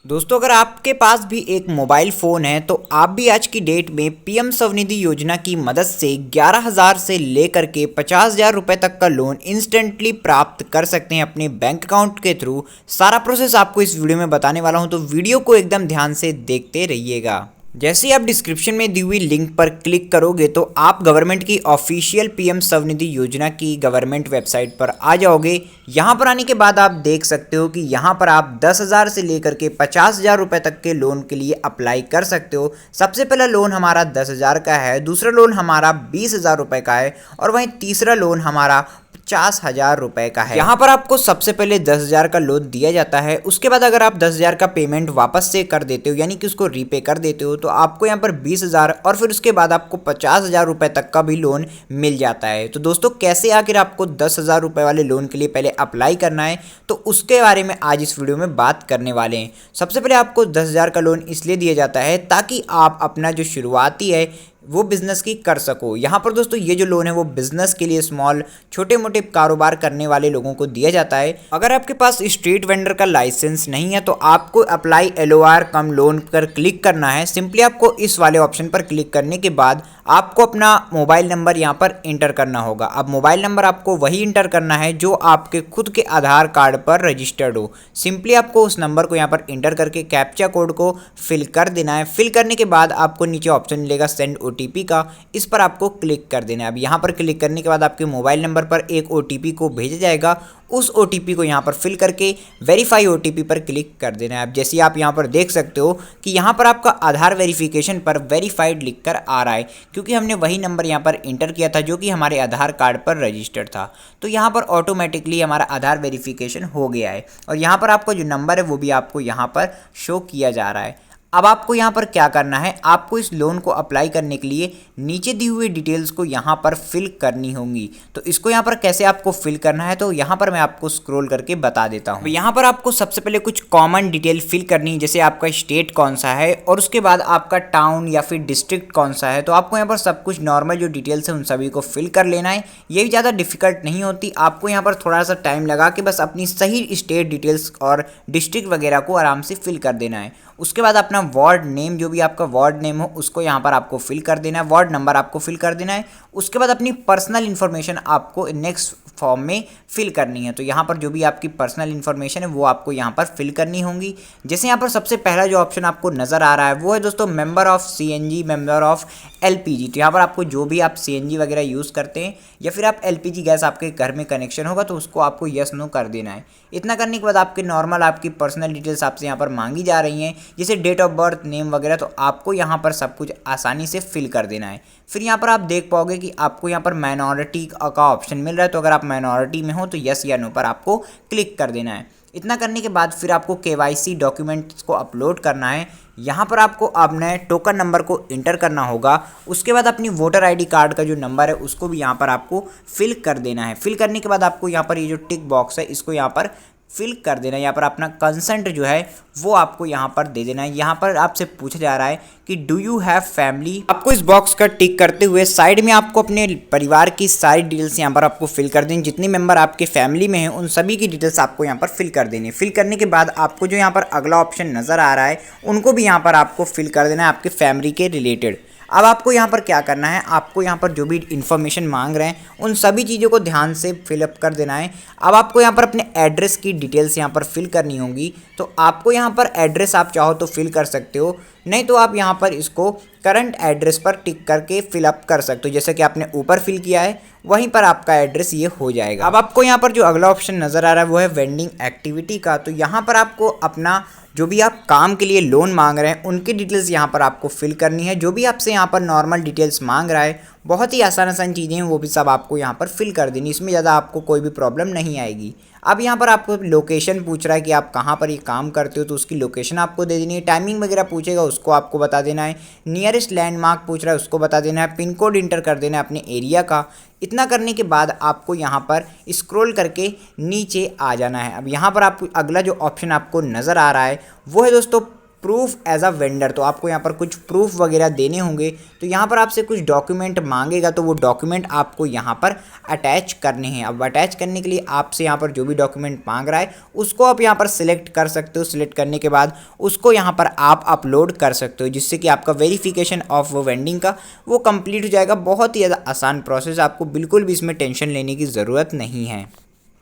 दोस्तों, अगर आपके पास भी एक मोबाइल फ़ोन है तो आप भी आज की डेट में पीएम स्वनिधि योजना की मदद से 11,000 से लेकर के 50,000 रुपये तक का लोन इंस्टेंटली प्राप्त कर सकते हैं अपने बैंक अकाउंट के थ्रू। सारा प्रोसेस आपको इस वीडियो में बताने वाला हूं, तो वीडियो को एकदम ध्यान से देखते रहिएगा। जैसे ही आप डिस्क्रिप्शन में दी हुई लिंक पर क्लिक करोगे तो आप गवर्नमेंट की ऑफिशियल पीएम स्वनिधि योजना की गवर्नमेंट वेबसाइट पर आ जाओगे। यहाँ पर आने के बाद आप देख सकते हो कि यहाँ पर आप 10,000 से लेकर के 50,000 रुपये तक के लोन के लिए अप्लाई कर सकते हो। सबसे पहला लोन हमारा 10,000 का है, दूसरा लोन हमारा 20,000 रुपये का है और वहीं तीसरा लोन हमारा 50,000 रुपये का है। यहाँ पर आपको सबसे पहले 10,000 का लोन दिया जाता है। उसके बाद अगर आप 10,000 का पेमेंट वापस से कर देते हो, यानी कि उसको रीपे कर देते हो, तो आपको यहाँ पर 20,000 और फिर उसके बाद आपको 50,000 रुपये तक का भी लोन मिल जाता है। तो दोस्तों, कैसे आखिर आपको 10,000 रुपये वाले लोन के लिए पहले अप्लाई करना है, तो उसके बारे में आज इस वीडियो में बात करने वाले हैं। सबसे पहले आपको 10,000 का लोन इसलिए दिया जाता है ताकि आप अपना जो शुरुआती है वो बिज़नेस की कर सको। यहाँ पर दोस्तों ये जो लोन है वो बिज़नेस के लिए, स्मॉल छोटे मोटे कारोबार करने वाले लोगों को दिया जाता है। अगर आपके पास स्ट्रीट वेंडर का लाइसेंस नहीं है तो आपको अप्लाई एलओआर कम लोन पर क्लिक करना है। सिंपली आपको इस वाले ऑप्शन पर क्लिक करने के बाद आपको अपना मोबाइल नंबर यहाँ पर इंटर करना होगा। अब मोबाइल नंबर आपको वही इंटर करना है जो आपके खुद के आधार कार्ड पर रजिस्टर्ड हो। सिंपली आपको उस नंबर को यहाँ पर इंटर करके कैप्चा कोड को फिल कर देना है। फिल करने के बाद आपको नीचे ऑप्शन मिलेगा सेंड ओटीपी का, इस पर आपको क्लिक कर देना है। अब यहाँ पर क्लिक करने के बाद आपके मोबाइल नंबर पर एक ओटीपी को भेजा जाएगा। उस ओटीपी को यहाँ पर फिल करके वेरीफाई ओटीपी पर क्लिक कर देना है। अब जैसे आप यहाँ पर देख सकते हो कि यहाँ पर आपका आधार वेरिफिकेशन पर वेरीफाइड लिखकर आ रहा है, क्योंकि हमने वही नंबर यहाँ पर इंटर किया था जो कि हमारे आधार कार्ड पर रजिस्टर्ड था। तो यहाँ पर ऑटोमेटिकली हमारा आधार वेरिफिकेशन हो गया है और यहाँ पर आपका जो नंबर है वो भी आपको यहाँ पर शो किया जा रहा है। अब आपको यहाँ पर क्या करना है, आपको इस लोन को अप्लाई करने के लिए नीचे दी हुई डिटेल्स को यहाँ पर फिल करनी होंगी। तो इसको यहाँ पर कैसे आपको फिल करना है, तो यहाँ पर मैं आपको स्क्रॉल करके बता देता हूँ। यहाँ पर आपको सबसे पहले कुछ कॉमन डिटेल फिल करनी है, जैसे आपका स्टेट कौन सा है और उसके बाद आपका टाउन या फिर डिस्ट्रिक्ट कौन सा है। तो आपको यहाँ पर सब कुछ नॉर्मल जो डिटेल्स है उन सभी को फिल कर लेना है। ये भी ज़्यादा डिफिकल्ट नहीं होती, आपको यहाँ पर थोड़ा सा टाइम लगा के बस अपनी सही स्टेट डिटेल्स और डिस्ट्रिक्ट वगैरह को आराम से फिल कर देना है। उसके बाद अपना वार्ड नेम, जो भी आपका वार्ड नेम हो उसको यहाँ पर आपको फिल कर देना है। वार्ड नंबर आपको फिल कर देना है। उसके बाद अपनी पर्सनल इन्फॉर्मेशन आपको नेक्स्ट फॉर्म में फिल करनी है। तो यहाँ पर जो भी आपकी पर्सनल इन्फॉर्मेशन है वो आपको यहाँ पर फिल करनी होंगी। जैसे यहाँ पर सबसे पहला जो ऑप्शन आपको नज़र आ रहा है वो है दोस्तों member of CNG, member of LPG. तो यहाँ पर आपको जो भी आप सीएनजी वगैरह यूज़ करते हैं या फिर आप एलपीजी गैस आपके घर में कनेक्शन होगा तो उसको आपको यस नो कर देना है। इतना करने के बाद आपके नॉर्मल आपकी पर्सनल डिटेल्स आपसे यहाँ पर मांगी जा रही हैं, जैसे डेट ऑफ बर्थ, नेम वगैरह। तो आपको यहाँ पर सब कुछ आसानी से फिल कर देना है। फिर यहाँ पर आप देख पाओगे कि आपको यहाँ पर माइनॉरिटी का ऑप्शन मिल रहा है। तो अगर आप माइनॉरिटी में हो तो यस या नो पर आपको क्लिक कर देना है। इतना करने के बाद फिर आपको केवाईसी डॉक्यूमेंट्स को अपलोड करना है। यहाँ पर आपको अपने टोकन नंबर को इंटर करना होगा। उसके बाद अपनी वोटर आईडी कार्ड का जो नंबर है उसको भी यहाँ पर आपको फिल कर देना है। फिल करने के बाद आपको यहाँ पर ये जो टिक बॉक्स है इसको यहाँ पर फिल कर देना है। यहाँ पर अपना कंसेंट जो है वो आपको यहाँ पर दे देना है। यहाँ पर आपसे पूछा जा रहा है कि डू यू हैव फैमिली। आपको इस बॉक्स का टिक करते हुए साइड में आपको अपने परिवार की सारी डिटेल्स यहाँ पर आपको फिल कर देनी। जितने मेंबर आपके फैमिली में हैं उन सभी की डिटेल्स आपको यहाँ पर फिल कर देनी है। फिल करने के बाद आपको जो यहाँ पर अगला ऑप्शन नज़र आ रहा है उनको भी यहाँ पर आपको फिल कर देना है आपके फैमिली के रिलेटेड। अब आपको यहाँ पर क्या करना है, आपको यहाँ पर जो भी इन्फॉर्मेशन मांग रहे हैं उन सभी चीज़ों को ध्यान से फिलअप कर देना है। अब आपको यहाँ पर अपने एड्रेस की डिटेल्स यहाँ पर फिल करनी होंगी। तो आपको यहाँ पर एड्रेस आप चाहो तो फिल कर सकते हो, नहीं तो आप यहाँ पर इसको करंट एड्रेस पर टिक करके फिलअप कर सकते हो। जैसे कि आपने ऊपर फिल किया है वहीं पर आपका एड्रेस ये हो जाएगा। अब आपको यहाँ पर जो अगला ऑप्शन नज़र आ रहा है वो है वेंडिंग एक्टिविटी का। तो यहाँ पर आपको अपना जो भी आप काम के लिए लोन मांग रहे हैं उनकी डिटेल्स यहाँ पर आपको फिल करनी है। जो भी आपसे यहाँ पर नॉर्मल डिटेल्स मांग रहा है, बहुत ही आसान चीज़ें हैं, वो भी सब आपको यहाँ पर फिल कर देनी। इसमें ज़्यादा आपको कोई भी प्रॉब्लम नहीं आएगी। अब यहाँ पर आपको लोकेशन पूछ रहा है कि आप कहाँ पर ये काम करते हो, तो उसकी लोकेशन आपको दे देनी है। टाइमिंग वगैरह पूछेगा उसको आपको बता देना है। नियरेस्ट लैंडमार्क पूछ रहा है उसको बता देना है। पिन कोड इंटर कर देना है अपने एरिया का। इतना करने के बाद आपको यहाँ पर स्क्रॉल करके नीचे आ जाना है। अब यहाँ पर आपको अगला जो ऑप्शन आपको नज़र आ रहा है वो है दोस्तों प्रूफ एज अ वेंडर, तो आपको यहाँ पर कुछ प्रूफ वगैरह देने होंगे। तो यहाँ पर आपसे कुछ डॉक्यूमेंट मांगेगा, तो वो डॉक्यूमेंट आपको यहाँ पर अटैच करने हैं। अब अटैच करने के लिए आपसे यहाँ पर जो भी डॉक्यूमेंट मांग रहा है उसको आप यहाँ पर सिलेक्ट कर सकते हो। सिलेक्ट करने के बाद उसको यहाँ पर आप अपलोड कर सकते हो, जिससे कि आपका वेरिफिकेशन ऑफ वेंडिंग का वो कंप्लीट हो जाएगा। बहुत ही ज़्यादा आसान प्रोसेस, आपको बिल्कुल भी इसमें टेंशन लेने की ज़रूरत नहीं है।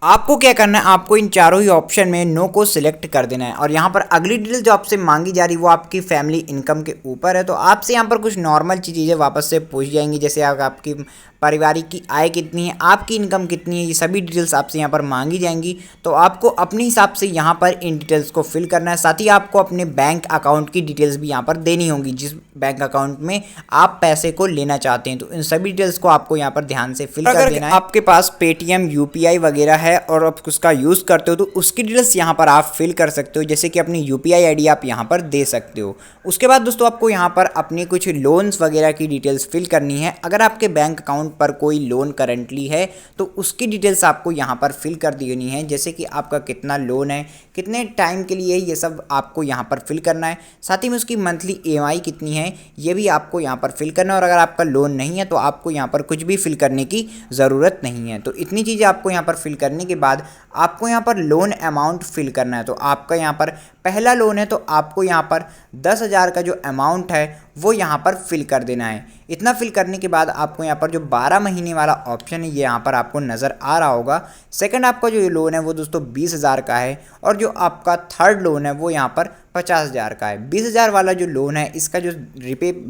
आपको क्या करना है, आपको इन चारों ही ऑप्शन में नो को सिलेक्ट कर देना है। और यहाँ पर अगली डिटेल जो आपसे मांगी जा रही है वो आपकी फैमिली इनकम के ऊपर है। तो आपसे यहाँ पर कुछ नॉर्मल चीज़ें वापस से पूछ जाएंगी, जैसे आपकी पारिवारिक की आय कितनी है, आपकी इनकम कितनी है, ये सभी डिटेल्स आपसे यहाँ पर मांगी जाएंगी। तो आपको अपने हिसाब से यहाँ पर इन डिटेल्स को फिल करना है। साथ ही आपको अपने बैंक अकाउंट की डिटेल्स भी यहाँ पर देनी होंगी, जिस बैंक अकाउंट में आप पैसे को लेना चाहते हैं। तो इन सभी डिटेल्स को आपको यहाँ पर ध्यान से फिल कर देना है। आपके पास पेटीएम, यूपीआई वगैरह है और आप उसका यूज़ करते हो तो उसकी डिटेल्स यहाँ पर आप फिल कर सकते हो, जैसे कि अपनी यूपीआई आईडी आप यहाँ पर दे सकते हो। उसके बाद दोस्तों आपको यहाँ पर अपने कुछ लोन्स वगैरह की डिटेल्स फिल करनी है। अगर आपके बैंक अकाउंट पर कोई लोन करंटली है तो उसकी डिटेल्स आपको यहाँ पर फिल कर देनी है, जैसे कि आपका कितना लोन है, कितने टाइम के लिए, ये सब आपको यहाँ पर फिल करना है। साथ ही में उसकी मंथली ईएमआई कितनी है ये भी आपको यहाँ पर फिल करना है। और अगर आपका लोन नहीं है तो आपको यहाँ पर कुछ भी फिल करने की ज़रूरत नहीं है। तो इतनी चीज़ें आपको यहाँ पर फिल करने के बाद आपको यहाँ पर लोन अमाउंट फिल करना है। तो आपका यहाँ पर पहला लोन है तो आपको यहाँ पर 10,000 का जो अमाउंट है वो यहाँ पर फिल कर देना है। इतना फिल करने के बाद आपको यहाँ पर जो 12 महीने वाला ऑप्शन है ये यहाँ पर आपको नज़र आ रहा होगा। सेकंड आपका जो लोन है वो दोस्तों 20,000 का है और जो आपका थर्ड लोन है वो यहाँ पर 50,000 का है। 20,000 वाला जो लोन है इसका जो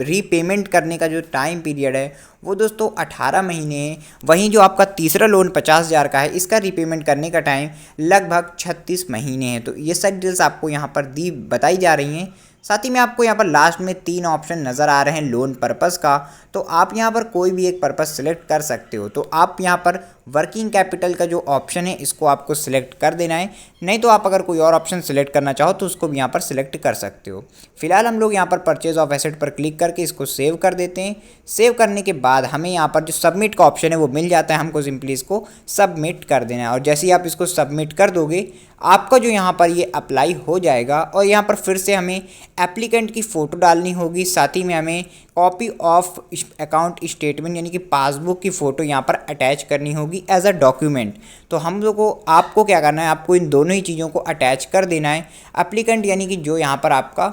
रीपेमेंट करने का जो टाइम पीरियड है वो दोस्तों 18 महीने है। वहीं जो आपका तीसरा लोन 50,000 का है इसका रीपेमेंट करने का टाइम लगभग 36 महीने है। तो ये सारी डिटेल्स आपको यहाँ पर बताई जा रही हैं। साथ ही में आपको यहाँ पर लास्ट में 3 ऑप्शन नज़र आ रहे हैं लोन पर्पस का, तो आप यहाँ पर कोई भी एक पर्पस सिलेक्ट कर सकते हो। तो आप यहाँ पर वर्किंग कैपिटल का जो ऑप्शन है इसको आपको सिलेक्ट कर देना है, नहीं तो आप अगर कोई और ऑप्शन सिलेक्ट करना चाहो तो उसको भी यहाँ पर सिलेक्ट कर सकते हो। फिलहाल हम लोग यहाँ पर परचेज ऑफ एसेट पर क्लिक करके इसको सेव कर देते हैं। सेव करने के बाद हमें यहाँ पर जो सबमिट का ऑप्शन है वो मिल जाता है, हमको सिंपली इसको सबमिट कर देना है। और जैसे ही आप इसको सबमिट कर दोगे आपका जो यहाँ पर ये अप्लाई हो जाएगा। और यहाँ पर फिर से हमें एप्लीकेंट की फ़ोटो डालनी होगी, साथ ही में हमें कॉपी ऑफ अकाउंट स्टेटमेंट यानी कि पासबुक की फ़ोटो यहाँ पर अटैच करनी होगी एज अ डॉक्यूमेंट। तो हम लोग को आपको क्या करना है, आपको इन दोनों ही चीज़ों को अटैच कर देना है। एप्लीकेंट यानी कि जो यहाँ पर आपका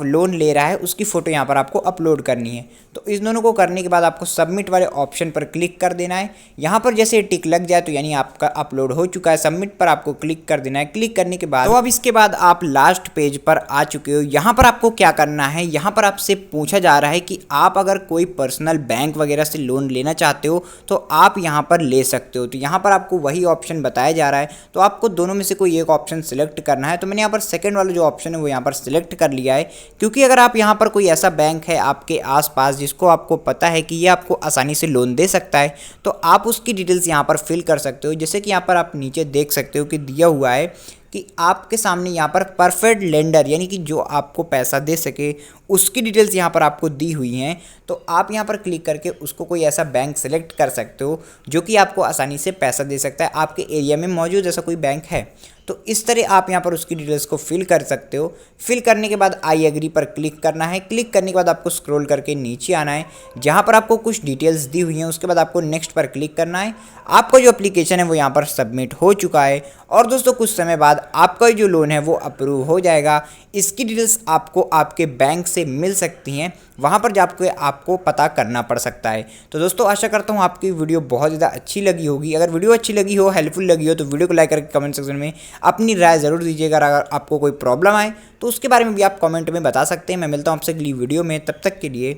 लोन ले रहा है उसकी फ़ोटो यहाँ पर आपको अपलोड करनी है। तो इस दोनों को करने के बाद आपको सबमिट वाले ऑप्शन पर क्लिक कर देना है। यहाँ पर जैसे टिक लग जाए तो यानी आपका अपलोड हो चुका है। सबमिट पर आपको क्लिक कर देना है। क्लिक करने के बाद तो अब इसके बाद आप लास्ट पेज पर आ चुके हो। यहाँ पर आपको क्या करना है, यहाँ पर आपसे पूछा जा रहा है कि आप अगर कोई पर्सनल बैंक वगैरह से लोन लेना चाहते हो तो आप यहाँ पर ले सकते हो। तो यहाँ पर आपको वही ऑप्शन बताया जा रहा है, तो आपको दोनों में से कोई एक ऑप्शन सिलेक्ट करना है। तो मैंने यहाँ पर सेकेंड वाला जो ऑप्शन है वो यहाँ पर सिलेक्ट कर लिया है, क्योंकि अगर आप यहाँ पर कोई ऐसा बैंक है आपके आसपास जिसको आपको पता है कि ये आपको आसानी से लोन दे सकता है तो आप उसकी डिटेल्स यहाँ पर फिल कर सकते हो। जैसे कि यहाँ पर आप नीचे देख सकते हो कि दिया हुआ है कि आपके सामने यहाँ पर परफेक्ट लेंडर यानी कि जो आपको पैसा दे सके उसकी डिटेल्स यहाँ पर आपको दी हुई हैं। तो आप यहाँ पर क्लिक करके उसको कोई ऐसा बैंक सेलेक्ट कर सकते हो जो कि आपको आसानी से पैसा दे सकता है। आपके एरिया में मौजूद ऐसा कोई बैंक है तो इस तरह आप यहाँ पर उसकी डिटेल्स को फिल कर सकते हो। फिल करने के बाद आई एग्री पर क्लिक करना है। क्लिक करने के बाद आपको स्क्रॉल करके नीचे आना है, जहाँ पर आपको कुछ डिटेल्स दी हुई हैं। उसके बाद आपको नेक्स्ट पर क्लिक करना है। आपका जो एप्लीकेशन है वो यहाँ पर सबमिट हो चुका है और दोस्तों कुछ समय बाद आपका जो लोन है वो अप्रूव हो जाएगा। इसकी डिटेल्स आपको आपके बैंक से मिल सकती हैं, वहाँ पर जाकर आपको पता करना पड़ सकता है। तो दोस्तों आशा करता हूँ आपकी वीडियो बहुत ज़्यादा अच्छी लगी होगी। अगर वीडियो अच्छी लगी हो, हेल्पफुल लगी हो तो वीडियो को लाइक करके कमेंट सेक्शन में अपनी राय ज़रूर दीजिएगा। अगर आपको कोई प्रॉब्लम आए तो उसके बारे में भी आप कमेंट में बता सकते हैं। मैं मिलता हूँ आपसे अगली वीडियो में, तब तक के लिए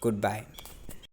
गुड बाय।